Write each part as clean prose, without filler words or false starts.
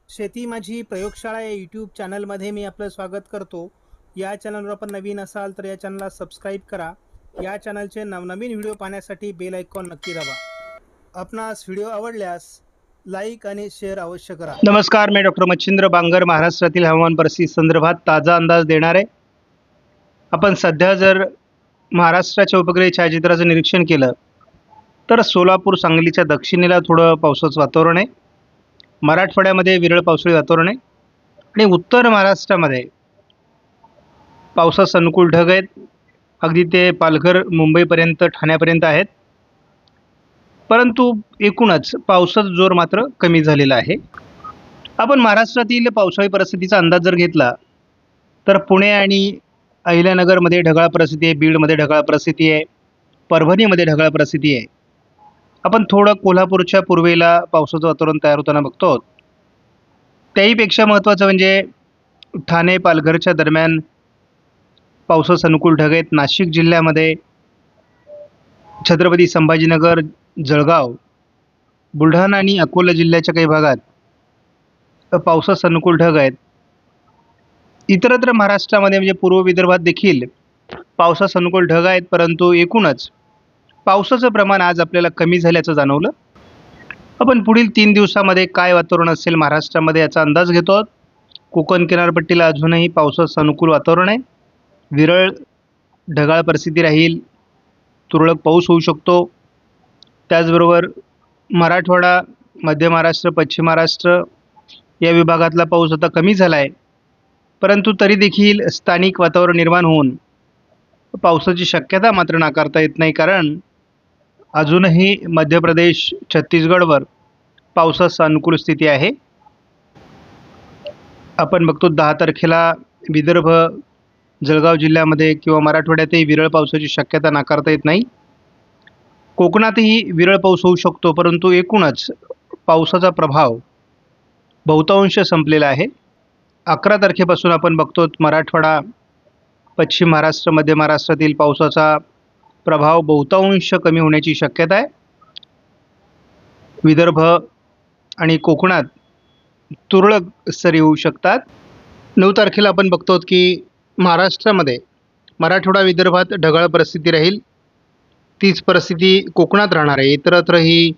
शेती माझी प्रयोगशाळा या यूट्यूब चॅनलमध्ये मी आपलं स्वागत करतो. या चॅनलवर आपण नवीन असाल तर या चॅनलला सबस्क्राईब करा. या चॅनलचे नवनवीन व्हिडिओ पाहण्यासाठी बेल आयकॉन नक्की दाबा. आपणास व्हिडिओ आवडल्यास लाईक आणि शेअर अवश्य करा. नमस्कार, मी डॉक्टर मच्छिंद्र बांगर महाराष्ट्रातील हवामान परिस्थिती संदर्भात ताजा अंदाज देणार आहे. आपण सध्या जर महाराष्ट्राच्या उपग्रह छायाचित्राचं निरीक्षण केलं तर सोलापूर सांगलीच्या दक्षिणेला थोडं पावसाचं वातावरण आहे. मराठवाड्यामध्ये विरळ पावसाळी वातावरण आहे आणि उत्तर महाराष्ट्रामध्ये पावसास अनुकूल ढग आहेत. अगदी ते पालघर मुंबईपर्यंत ठाण्यापर्यंत आहेत. परंतु एकूणच पावसाचा जोर मात्र कमी झालेला आहे. आपण महाराष्ट्रातील पावसाळी परिस्थितीचा अंदाज जर घेतला तर पुणे आणि अहिल्यानगरमध्ये ढगाळ परिस्थिती आहे, बीडमध्ये ढगाळ परिस्थिती आहे, परभणीमध्ये ढगाळ परिस्थिती आहे. आपण थोडं कोल्हापूरच्या पूर्वेला पावसाचं वातावरण तयार होताना बघतो. त्याहीपेक्षा महत्त्वाचं म्हणजे ठाणे पालघरच्या दरम्यान पावसास अनुकूल ढग आहेत. नाशिक जिल्ह्यामध्ये छत्रपती संभाजीनगर, जळगाव, बुलढाणा आणि अकोला जिल्ह्याच्या काही भागात पावसास अनुकूल ढग आहेत. इतरत्र महाराष्ट्रामध्ये म्हणजे पूर्व विदर्भात देखील पावसास अनुकूल ढग आहेत. परंतु एकूणच पावसाचं प्रमाण आज आपल्याला कमी झाल्याचं जाणवलं. आपण पुढील 3 दिवसामध्ये काय वातावरण असेल महाराष्ट्रामध्ये याचा अंदाज घेतो. कोकण किनारपट्टीला अजूनही पावसाचं अनुकूल वातावरण आहे. विरळ ढगाळ परिस्थिती राहील, तुरळक पाऊस होऊ शकतो. त्याचबरोबर मराठवाडा, मध्य महाराष्ट्र, पश्चिम महाराष्ट्र या विभागातला पाऊस आता कमी झाला आहे. परंतु तरी देखील स्थानिक वातावरण निर्माण होऊन पावसाची शक्यता मात्र नाकारता येत नाही, कारण अजूनही मध्य प्रदेश, छत्तीसगडवर पावसास अनुकूल स्थिती आहे. आपण बघतो 10 तारखेला विदर्भ, जळगाव जिल्ह्यामध्ये किंवा मराठवाड्यातही विरळ पावसाची शक्यता नाकारता येत नाही. कोकणातही विरळ पाऊस होऊ शकतो, परंतु एकूणच पावसाचा प्रभाव बहुतांश संपलेला आहे. 11 तारखेपासून आपण बघतो मराठवाडा, पश्चिम महाराष्ट्र, मध्य महाराष्ट्रातील पावसाचा प्रभाव बहुतांश कमी होण्याची शक्यता आहे. विदर्भ आणि कोकणात तुरळक सरी होऊ शकतात. 9 तारखेला आपण बघतो की महाराष्ट्रामध्ये मराठवाडा, विदर्भात ढगाळ परिस्थिती राहील. तीच परिस्थिती कोकणात राहणार आहे. इतरत्रही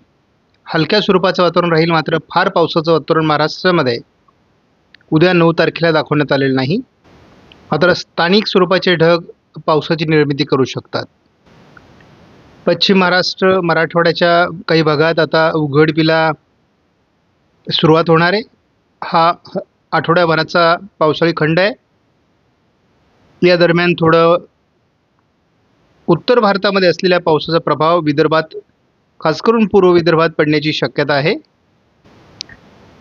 हलक्या स्वरूपाचं वातावरण राहील. मात्र फार पावसाचं वातावरण महाराष्ट्रामध्ये उद्या 9 तारखेला दाखवण्यात आलेलं नाही. मात्र स्थानिक स्वरूपाचे ढग पावसाची निर्मिती करू शकतात. पश्चिम महाराष्ट्र, मराठवाड्याच्या काही भागात आता उघडपीला सुरुवात होणार आहे. हा आठवड्याभराचा पावसाळी खंड आहे. या दरम्यान थोडं उत्तर भारतामध्ये असलेल्या पावसाचा प्रभाव विदर्भात, खास करून पूर्व विदर्भात पडण्याची शक्यता आहे.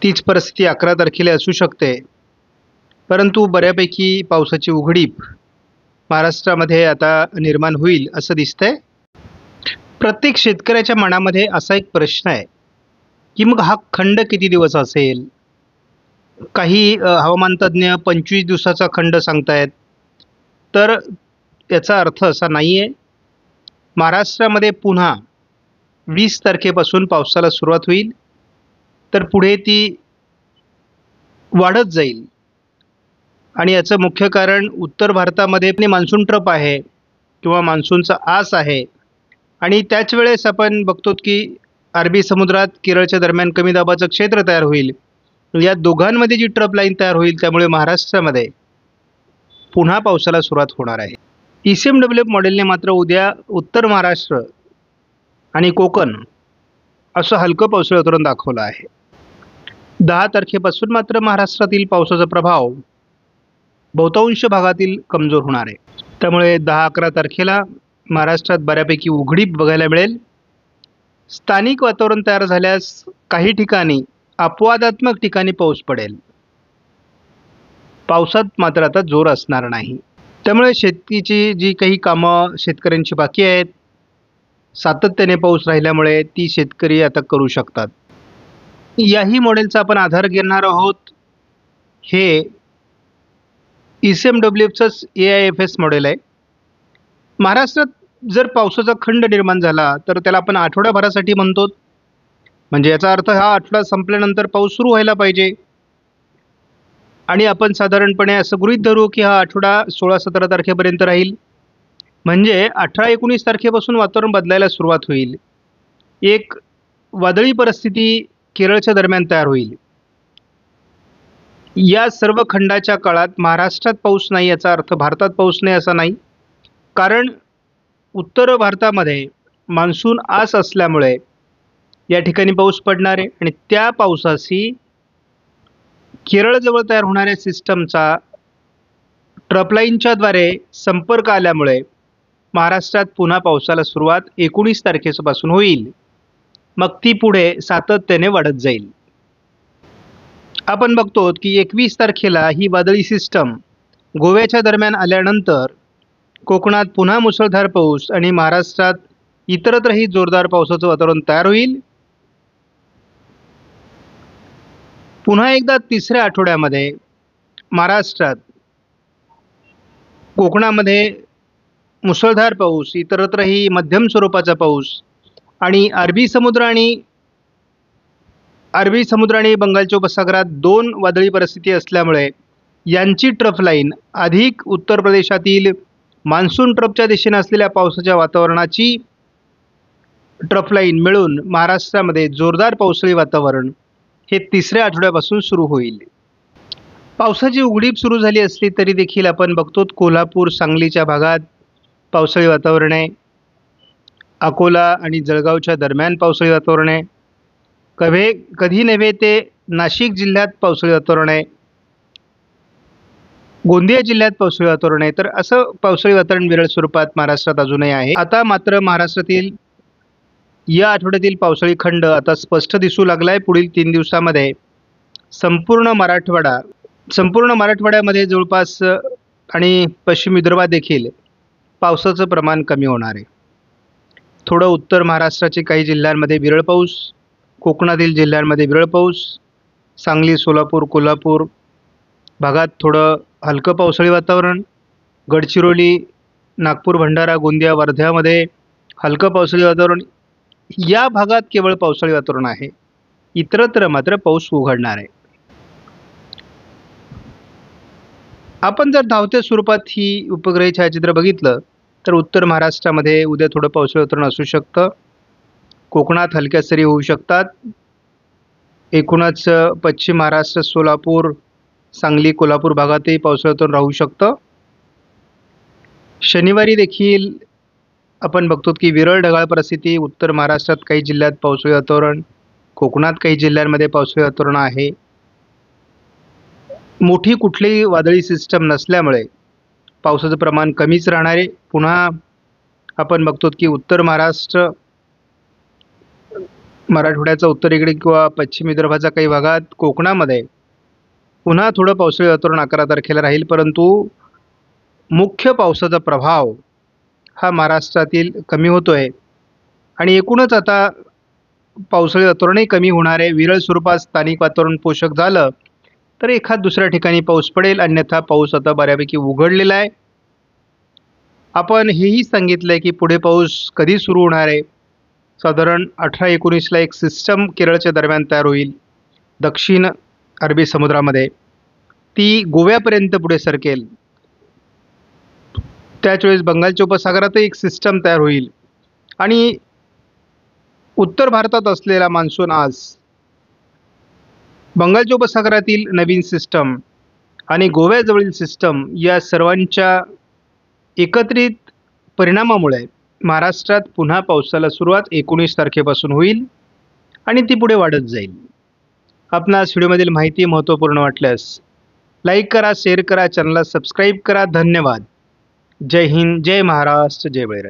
तीच परिस्थिती 11 तारखेला असू शकते. परंतु बऱ्यापैकी पावसाची उघडीप महाराष्ट्रामध्ये आता निर्माण होईल असं दिसतंय. प्रत्येक शेतकऱ्याच्या मनामध्ये असा एक प्रश्न आहे की मग हा खंड किती दिवस असेल. काही हवामान तज्ज्ञ 25 दिवसाचा खंड सांगतायत. तर याचा अर्थ असा नाही आहे. महाराष्ट्रामध्ये पुन्हा 20 तारखेपासून पावसाला सुरुवात होईल, तर पुढे ती वाढत जाईल. आणि याचं मुख्य कारण उत्तर भारतामध्ये मान्सून ट्रप आहे किंवा मान्सूनचा आस आहे. आणि त्याच वेळेस आपण बघतो की अरबी समुद्रात केरळच्या दरम्यान कमी दाबाचं क्षेत्र तयार होईल. या दोघांमध्ये जी ट्रप लाईन तयार होईल त्यामुळे महाराष्ट्रामध्ये पुन्हा पावसाला सुरुवात होणार आहे. ECMWF मॉडेलने मात्र उद्या उत्तर महाराष्ट्र आणि कोकण असं हलकं पावसाळी वातावरण दाखवलं आहे. 10 तारखेपासून मात्र महाराष्ट्रातील पावसाचा प्रभाव बहुतांश भागातील कमजोर होणार आहे. त्यामुळे 10-11 तारखेला महाराष्ट्रात बऱ्यापैकी उघडीप बघायला मिळेल. स्थानिक वातावरण तयार झाल्यास काही ठिकाणी, अपवादात्मक ठिकाणी पाऊस पडेल. पावसात मात्र आता जोर असणार नाही. त्यामुळे शेतीची जी काही कामं शेतकऱ्यांची बाकी आहेत, सातत्याने पाऊस राहिल्यामुळे ती शेतकरी आता करू शकतात. याही मॉडेलचा आपण आधार घेणार आहोत. हे ECMWFचंच AIFS मॉडेल आहे. महाराष्ट्रात जर पावसाचा खंड निर्माण झाला तर त्याला आपण आठवड्याभरासाठी म्हणतो. म्हणजे याचा अर्थ हा आठवडा संपल्यानंतर पाऊस सुरू व्हायला पाहिजे. आणि आपण साधारणपणे असं गृहीत धरू की हा आठवडा 16-17 तारखेपर्यंत राहील. म्हणजे 18-19 तारखेपासून वातावरण बदलायला सुरुवात होईल. एक वादळी परिस्थिती केरळच्या दरम्यान तयार होईल. या सर्व खंडाच्या काळात महाराष्ट्रात पाऊस नाही याचा अर्थ भारतात पाऊस नाही असा नाही. कारण उत्तर भारतामध्ये मान्सून आस असल्यामुळे या ठिकाणी पाऊस पडणार आहे आणि त्या पावसाशी केरळजवळ तयार होणाऱ्या सिस्टमचा ट्रपलाईनच्याद्वारे संपर्क आल्यामुळे महाराष्ट्रात पुन्हा पावसाला सुरुवात 19 तारखेपासून होईल. मग ती पुढे सातत्याने वाढत जाईल. आपण बघतो की 21 तारखेला ही वादळी सिस्टम गोव्याच्या दरम्यान आल्यानंतर कोकणात पुन्हा मुसळधार पाऊस आणि महाराष्ट्रात इतरत्रही जोरदार पावसाचं वातावरण तयार होईल. पुन्हा एकदा तिसऱ्या आठवड्यामध्ये महाराष्ट्रात कोकणामध्ये मुसळधार पाऊस, इतरत्रही मध्यम स्वरूपाचा पाऊस आणि अरबी समुद्र आणि बंगालच्या उपसागरात 2 वादळी परिस्थिती असल्यामुळे यांची ट्रफ लाईन अधिक उत्तर प्रदेशातील मान्सून ट्रफच्या दिशेने असलेल्या पावसाच्या वातावरणाची ट्रफ लाईन मिळून महाराष्ट्रामध्ये जोरदार पावसाळी वातावरण हे तिसऱ्या आठवड्यापासून सुरू होईल. पावसाची उघडीप सुरू झाली असली तरी देखील आपण बघतो कोल्हापूर सांगलीच्या भागात पावसाळी वातावरण आहे. अकोला आणि जळगावच्या दरम्यान पावसाळी वातावरण आहे. कधी नव्हे ते नाशिक जिल्ह्यात पावसाळी वातावरण आहे. गोंदिया जिल्ह्यात पावसाळी वातावरण आहे. तर असं पावसाळी वातावरण विरळ स्वरूपात महाराष्ट्रात अजूनही आहे. आता मात्र महाराष्ट्रातील या आठवड्यातील पावसाळी खंड आता स्पष्ट दिसू लागला आहे. पुढील 3 दिवसामध्ये संपूर्ण मराठवाड्यामध्ये जवळपास आणि पश्चिम विदर्भात देखील पावसाचं प्रमाण कमी होणार आहे. थोडं उत्तर महाराष्ट्राचे काही जिल्ह्यांमध्ये विरळ पाऊस, कोकणातील जिल्ह्यांमध्ये विरळ पाऊस, सांगली, सोलापूर, कोल्हापूर भागात थोडं हलकं पावसाळी वातावरण, गडचिरोली, नागपूर, भंडारा, गोंदिया, वर्ध्यामध्ये हलकं पावसाळी वातावरण. या भागात केवळ पावसाळी वातावरण आहे. इतरत्र मात्र पाऊस उघडणार आहे. आपण जर धावत्या स्वरूपात ही उपग्रही छायाचित्र बघितलं तर उत्तर महाराष्ट्रामध्ये उद्या थोडं पावसाळी वातावरण असू शकतं. कोकणात हलक्या सरी होऊ शकतात. एकूणच पश्चिम महाराष्ट्र, सोलापूर, सांगली, कोल्हापूर भागातही पावसाळी वातावरण राहू शकतं. शनिवारी देखील आपण बघतो की विरळ ढगाळ परिस्थिती, उत्तर महाराष्ट्रात काही जिल्ह्यात पावसाळी वातावरण, कोकणात काही जिल्ह्यांमध्ये पावसाळी वातावरण आहे. मोठी कुठलीही वादळी सिस्टम नसल्यामुळे पावसाचं प्रमाण कमीच राहणार आहे. पुन्हा आपण बघतो की उत्तर महाराष्ट्र, मराठवाड्याचा उत्तरेकडे किंवा पश्चिम विदर्भाच्या काही भागात, कोकणामध्ये पुन्हा थोडं पावसाळी वातावरण 11 तारखेला राहील. परंतु मुख्य पावसाचा प्रभाव हा महाराष्ट्रातील कमी होतो आहे आणि एकूणच आता पावसाळी वातावरणही कमी होणार आहे. विरळ स्वरूपात स्थानिक वातावरण पोषक झालं तर एखाद दुसऱ्या ठिकाणी पाऊस पडेल, अन्यथा पाऊस आता बऱ्यापैकी उघडलेला आहे. आपण हेही सांगितलं आहे की पुढे पाऊस कधी सुरू होणार आहे. साधारण 18-19ला एक सिस्टम केरळच्या दरम्यान तयार होईल दक्षिण अरबी समुद्रामध्ये. ती गोव्यापर्यंत पुढे सरकेल. त्याच वेळेस बंगालच्या उपसागरातही एक सिस्टम तयार होईल आणि उत्तर भारतात असलेला मान्सून आज, बंगालच्या उपसागरातील नवीन सिस्टम आणि गोव्याजवळील सिस्टम या सर्वांच्या एकत्रित परिणामामुळे महाराष्ट्रात पुन्हा पावसाला सुरुवात 19 तारखेपासून होईल आणि ती पुढे वाढत जाईल. आपणास व्हिडिओमधील माहिती महत्त्वपूर्ण वाटल्यास लाईक करा, शेअर करा, चॅनलला सबस्क्राईब करा. धन्यवाद. जय हिंद, जय महाराष्ट्र, जय बळीराजा.